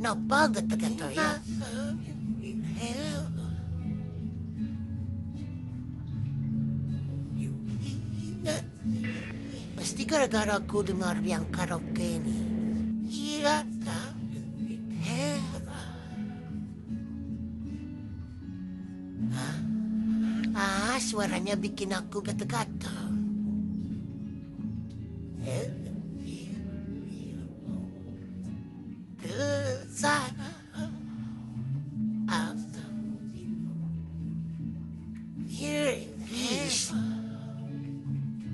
Kenapa gatal-gatal ya? Pasti gara-gara aku dengar yang karaoke ini. Iya, suaranya bikin aku gatal-gatal.